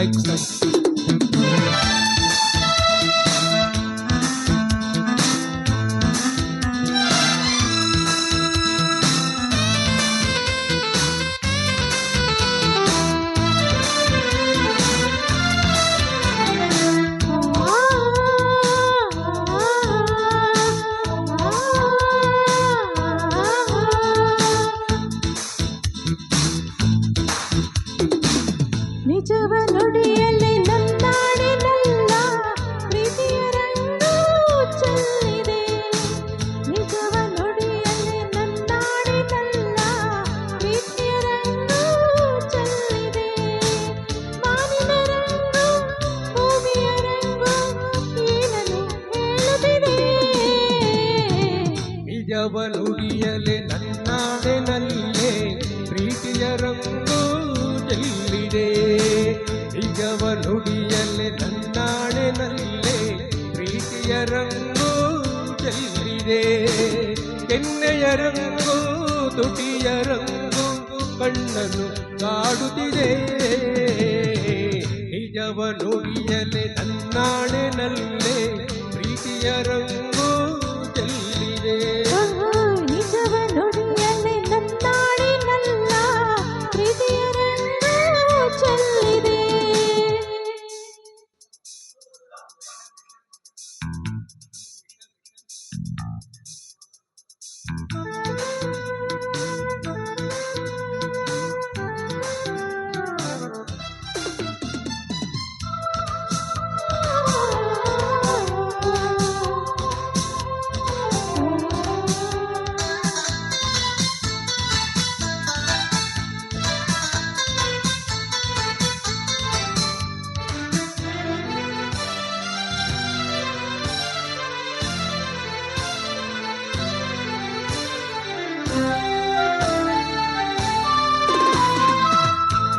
mic set. ನಿಜವ ನುಡಿಯಲ್ಲಿ ನನ್ನಾಡಿನಲ್ಲ ಪ್ರೀತಿಯ ರಂಗು ಚೆಲ್ಲಿದೆ. ನಿಜವ ನುಡಿಯಲ್ಲಿ ನನ್ನಾಡಿನಲ್ಲ ಪ್ರೀತಿಯ ರಂಗು ಚೆಲ್ಲಿದೆ. ಮಾನಿನ ರಂಗು ಭೂಮಿಯ ರಂಗು ಏನನ್ನು ಹೇಳುತ್ತಿದೆ. ನಿಜವ ನುಡಿಯಲ್ಲಿ ನನ್ನಾಡಿನಲ್ಲೇ ಪ್ರೀತಿಯ ರಂಗು ಚೆಲ್ಲಿದೆ. ನಿಜವ ನುಡಿಯಲ್ಲಿ ನನ್ನಾಡಿನಲ್ಲೇ ಪ್ರೀತಿಯ ರಂಗು ಚೆಲ್ಲಿದೆ. ಕೆನ್ನೆಯ ರಂಗು ತುಟಿಯ ರಂಗು ಕಣ್ಣನ್ನು ಕಾಡುತ್ತಿದೆ. ನಿಜವ ನುಡಿಯಲ್ಲಿ ನನ್ನಾಡಿನಲ್ಲೇ ಪ್ರೀತಿಯ ರಂಗು ಚೆಲ್ಲಿದೆ. ನಿಜವ ನುಡಿಯಲ್ಲಿ ನನ್ನಾಡಿನಲ್ಲ ಪ್ರೀತಿಯ ರಂಗು ಚೆಲ್ಲಿದೆ.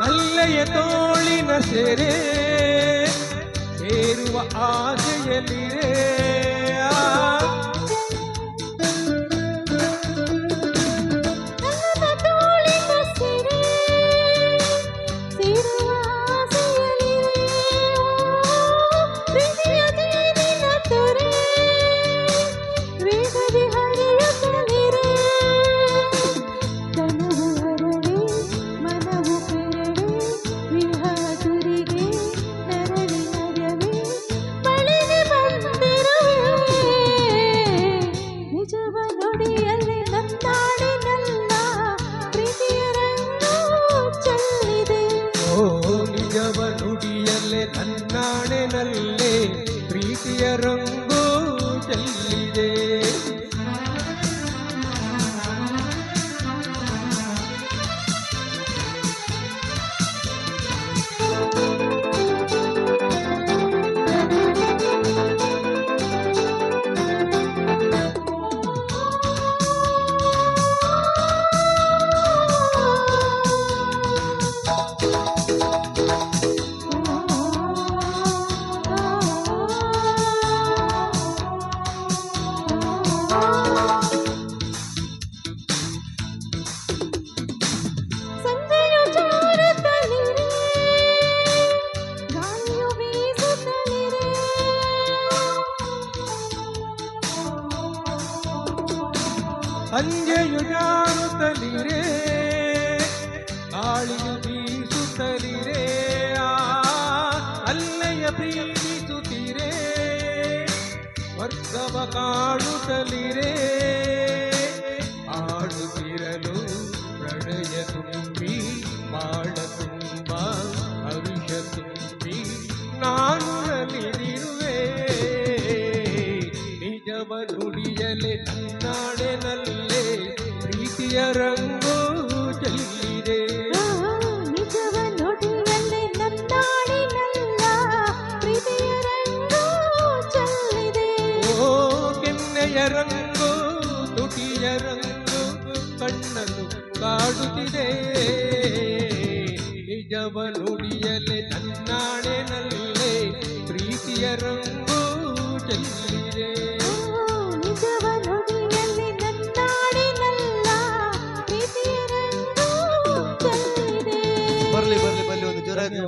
ನಲ್ಲೆಯ ತೋಳಿನ ಸೆರೆ ಸೇರುವ ಆಸೆಯಲ್ಲಿರೆ. ನನ್ನ ತೋಳಿನ ಸೆರೆ ಸೇರುವ ಆಸೆಯಲ್ಲಿರೆ. ಪ್ರೀತಿಯ ನೀರಿನ ತೊರೆ ವೇಗದಿ ಹರಿಯುತ್ತಲಿರೆ. ತನುವು ಹರಡೆ ಮನವು ಪೆರಡೆ ವಿಹಾತುರಿಗೆ ನರಳಿ ನರವೆ ಬಳಿಗೆ ಬಂದಿರುವೆ. ನಿಜವ ನುಡಿಯಲ್ಲಿ ನನ್ನಾಡಿನಲ್ಲ ಪ್ರೀತಿಯ ರಂಗು ಚೆಲ್ಲಿದೆ. ಓ ನಿಜವ ನುಡಿಯಲ್ಲೇ ನನ್ನಾಡಿನಲ್ಲೇ ಪ್ರೀತಿಯ ರಂಗು ಚೆಲ್ಲಿದೆ. ಸಂಜೆಯು ಜಾರುತ್ತಲಿರೆ ಗಾಳಿಯು ಬೀಸುತ್ತಲಿರೆ. ಸಂಜೆಯು ಜಾರುತ್ತಲಿರೆ ಗಾಳಿಯು ಬೀಸುತ್ತಲಿರೆ. ಅಲ್ಲೆಯ ಪ್ರೀತಿಸುತ್ತಿರೆ ಸ್ವರ್ಗವ ಕಾಣುತ್ತಲಿರೆ. ಆಡುತ್ತಿರಲು ಪ್ರಣಯ ತುಂಬಿ ಬಾಳ ತುಂಬ ಹರುಷ ತುಂಬಿ ನಾನು ನಲಿದಿರುವೆ. ನಿಜವ ನುಡಿಯಲೆ ನನ್ನಾಡಿನಲ್ಲೇ ಪ್ರೀತಿಯ ರಂಗು ಚೆಲ್ಲಿದೆ. ನಿಜವ ನುಡಿಯಲ್ಲಿ ನನ್ನಾಡಿನಲ್ಲ ಪ್ರೀತಿಯ ರಂಗು ಚೆಲ್ಲಿದೆ. ಓ ಕೆನ್ನೆಯ ರಂಗು ತುಟಿಯ ರಂಗು ಕಣ್ಣನ್ನು ಕಾಡುತ್ತಿದೆ. ನಿಜವ ನುಡಿಯಲೆ ನನ್ನಾಡಿನಲ್ಲೇ ಪ್ರೀತಿಯ ರಂಗು ಚೆಲ್ಲಿದೆ. ನಿಜವ ನುಡಿಯಲ್ಲಿ ನನ್ನಾಡಿನಲ್ಲ ಪ್ರೀತಿಯ ರಂಗು ಚೆಲ್ಲಿದೆ. ಬರ್ಲಿ ಬರ್ಲಿ ಬರ್ಲಿ ಒಂದು ಜೋರಾಗಿ